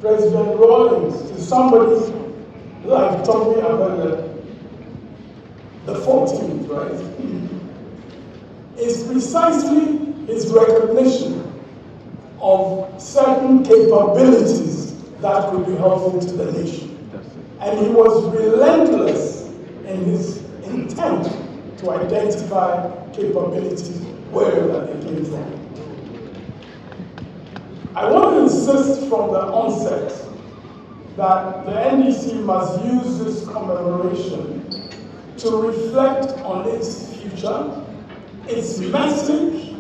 President Rawlings to somebody like Tommy Abela, the 14th, right, is precisely his recognition of certain capabilities that could be helpful to the nation. And he was relentless in his intent to identify capabilities wherever they came from. I want to insist from the onset that the NDC must use this commemoration to reflect on its future, its message,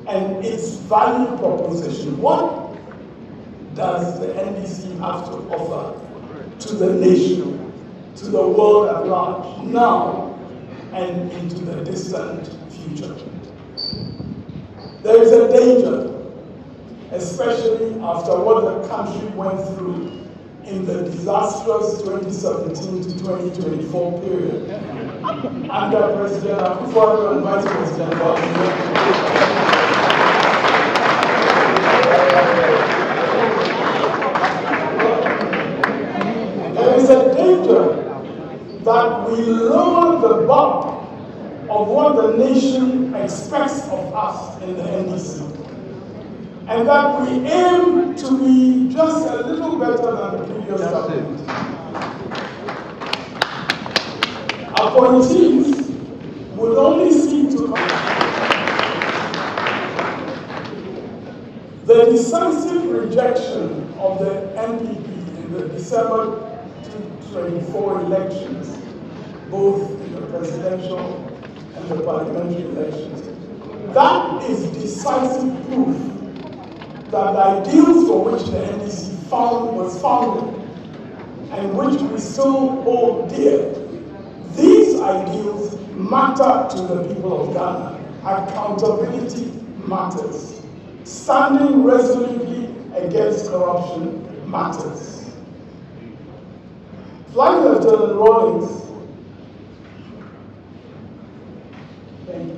and its value proposition. What does the NDC have to offer to the nation, to the world at large, now and into the distant future? There is a danger, especially after what the country went through in the disastrous 2017 to 2024 period under President Akufo-Addo and Vice President Rawlings. There is a danger that we lower the bar of what the nation expects of us in the NDC, and that we aim to be just a little better than the previous government. Appointees would only seek to the decisive rejection of the NPP in the December 2024 elections, both in the presidential and the parliamentary elections. That is decisive proof that the ideals for which the NDC was founded and which we still hold dear, these ideals matter to the people of Ghana. Accountability matters. Standing resolutely against corruption matters. Flight Lieutenant Rawlings, thank you.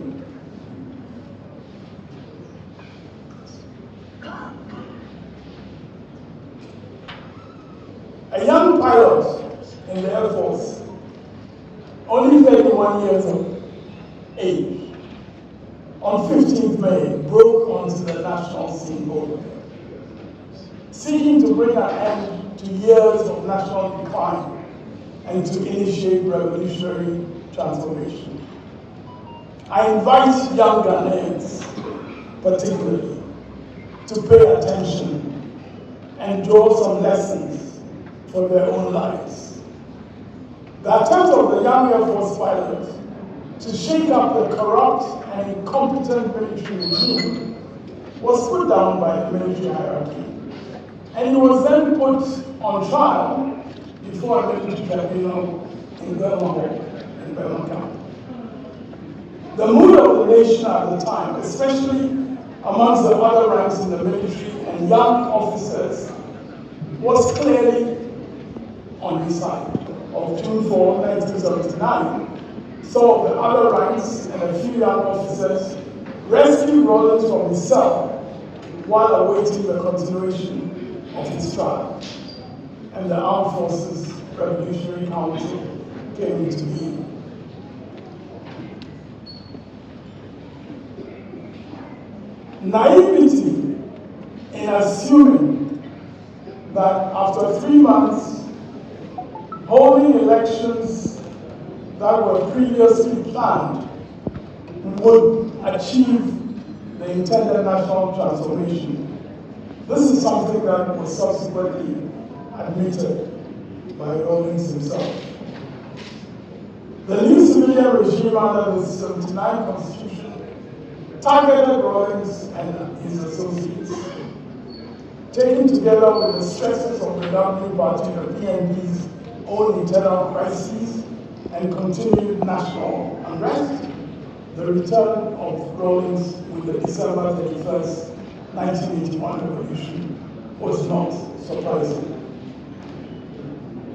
A young pilot in the Air Force, only 31 years of age, on 15th May, broke onto the national scene boldly, seeking to bring an end to years of national decline and to initiate revolutionary transformation. I invite young Ghanaians, particularly, to pay attention and draw some lessons for their own lives. The attempt of the young Air Force pilot to shake up the corrupt and incompetent military regime was put down by the military hierarchy, and he was then put on trial before a military tribunal in Belmont County. The mood of the nation at the time, especially amongst the other ranks in the military and young officers, was clearly on his side. Of June 4, 1979, some of the other ranks and a few young officers rescued Rawlings from his cell while awaiting the continuation of his trial, and the Armed Forces Revolutionary Council came into being. Naivety in assuming that after 3 months holding elections that were previously planned would achieve the intended national transformation. This is something that was subsequently admitted by Rawlings himself. The new civilian regime under the 79 Constitution targeted Rawlings and his associates. Taken together with the stresses of the governing party, the PNP's own internal crises and continued national unrest, the return of Rawlings with the December 31st, 1981 revolution was not surprising.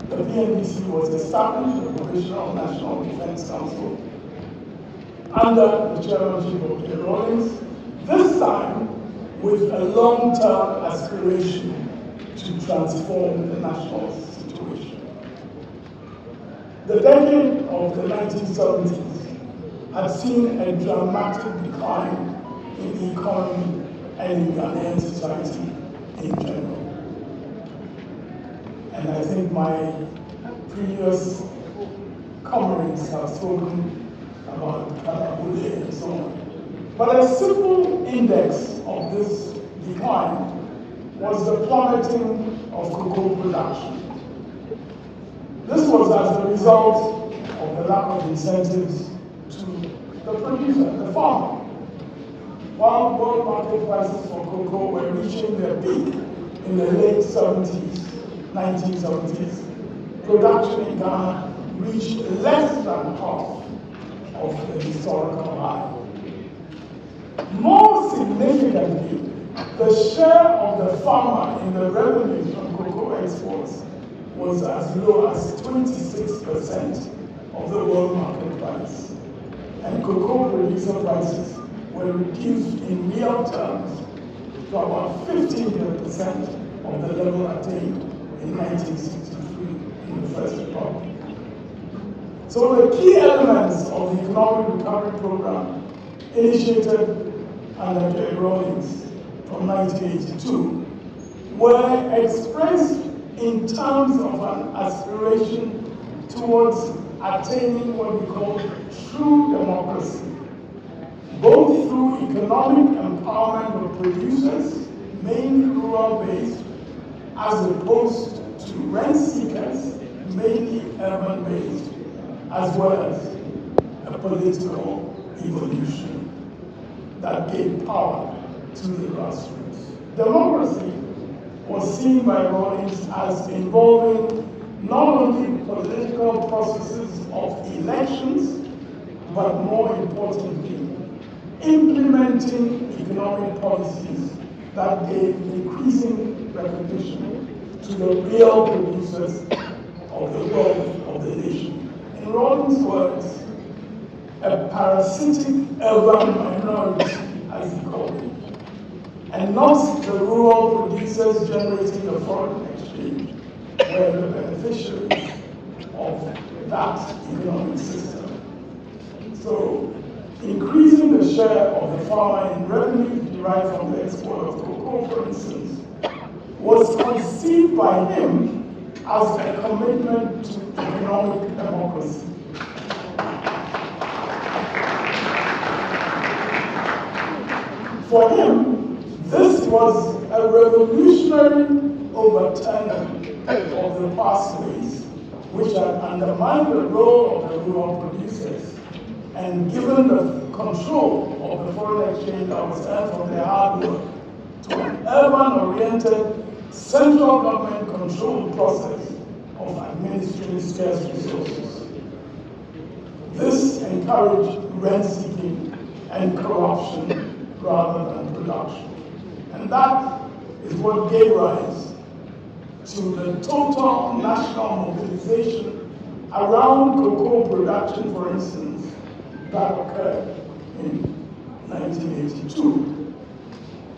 The PNPC was established, the Provisional National Defense Council, under the chairmanship of Jerry Rawlings, this time with a long-term aspiration to transform the national situation. The decade of the 1970s had seen a dramatic decline in the economy and in Ghanaian society in general. And I think my previous comrades have spoken about Kalabule and so on. But a simple index of this decline was the plummeting of cocoa production. This was as a result of the lack of incentives to the producer, the farmer. While world market prices for cocoa were reaching their peak in the late 70s, 1970s, production in Ghana reached less than half of the historical high. More significantly, the share of the farmer in the revenues from cocoa exports was as low as 26% of the world market price, and cocoa producer prices were reduced in real terms to about 15% of the level attained in 1963 in the First Republic. So the key elements of the economic recovery program initiated under Jerry Rawlings from 1982 were expressed in terms of an aspiration towards attaining what we call true democracy, both through economic empowerment of producers, mainly rural-based, as opposed to rent seekers, mainly urban-based, as well as a political evolution that gave power to the grassroots. Democracy was seen by Rawlings as involving not only political processes of elections, but more importantly, implementing economic policies that gave increasing recognition to the real producers of the wealth of the nation. In Rawlings' words, a parasitic urban minority, as he called it, and not the rural producers generating the foreign exchange, were the beneficiaries of that economic system. So, increasing the share of the farmer in revenue derived from the export of cocoa, for instance, was conceived by him as a commitment to economic democracy. For him, this was a revolutionary overturning of the pathways which had undermined the role of the rural producers and given the control of the foreign exchange that was earned from their hard work to an urban-oriented, central government-controlled process of administering scarce resources. This encouraged rent-seeking and corruption rather than production. And that is what gave rise to the total national mobilization around cocoa production, for instance, that occurred in 1982.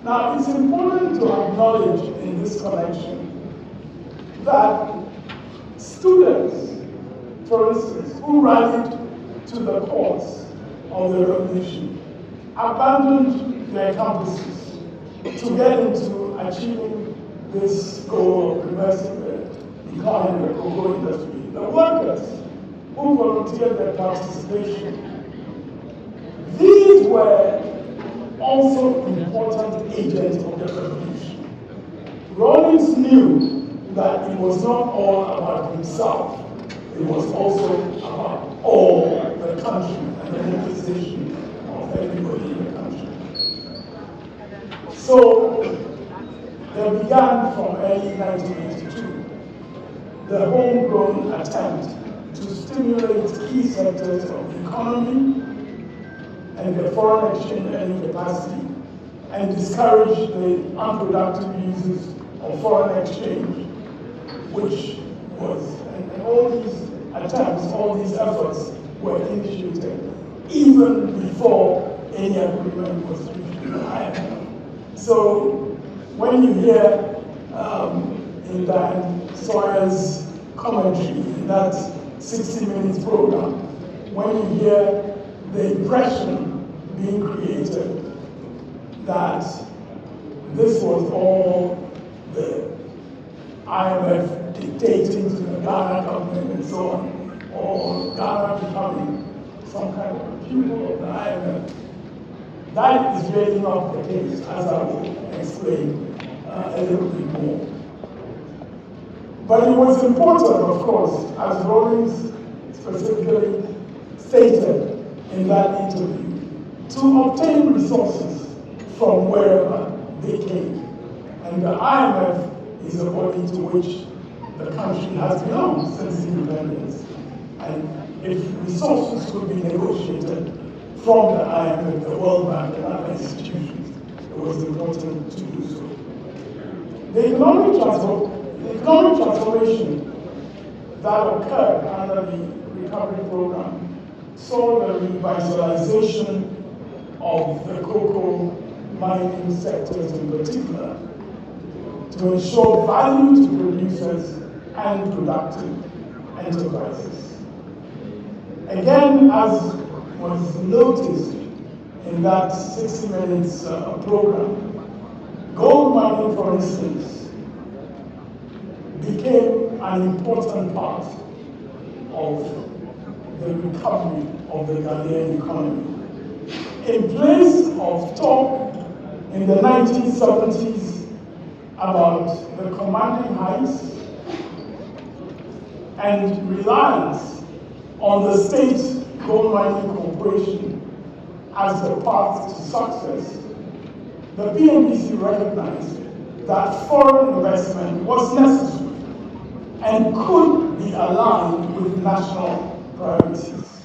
Now, it's important to acknowledge in this connection that students, for instance, who rallied to the cause of the revolution, abandoned their campuses to get into achieving this goal of reversing the decline in the cocoa industry. The workers who volunteered their participation, these were also important agents of the revolution. Rawlings knew that it was not all about himself, it was also about all the country and the mobilization of everybody in the country. So, they began from early 1982 the homegrown attempt to stimulate key sectors of the economy and the foreign exchange earning capacity and discourage the unproductive uses of foreign exchange, which was, and all these attempts, all these efforts were initiated even before any agreement was reached with the IMF. So when you hear in Dan Sawyer's commentary in that 60 Minutes program, when you hear the impression being created that this was all the IMF dictating to the Ghana government and so on, or Ghana becoming some kind of pupil of the IMF. That is really not the case, as I will explain a little bit more. But it was important, of course, as Rawlings specifically stated in that interview, to obtain resources from wherever they came. And the IMF is a body to which the country has belonged since independence. And if resources could be negotiated from the IMF, the World Bank, and other institutions, it was important to do so. The economic transformation that occurred under the recovery program saw the revitalization of the cocoa mining sectors in particular to ensure value to producers and productive enterprises. Again, as was noticed in that 60 Minutes program, gold mining, for instance, became an important part of the recovery of the Ghanaian economy. In place of talk in the 1970s about the commanding heights and reliance on the state gold mining corporation as the path to success, the PNDC recognized that foreign investment was necessary and could be aligned with national priorities.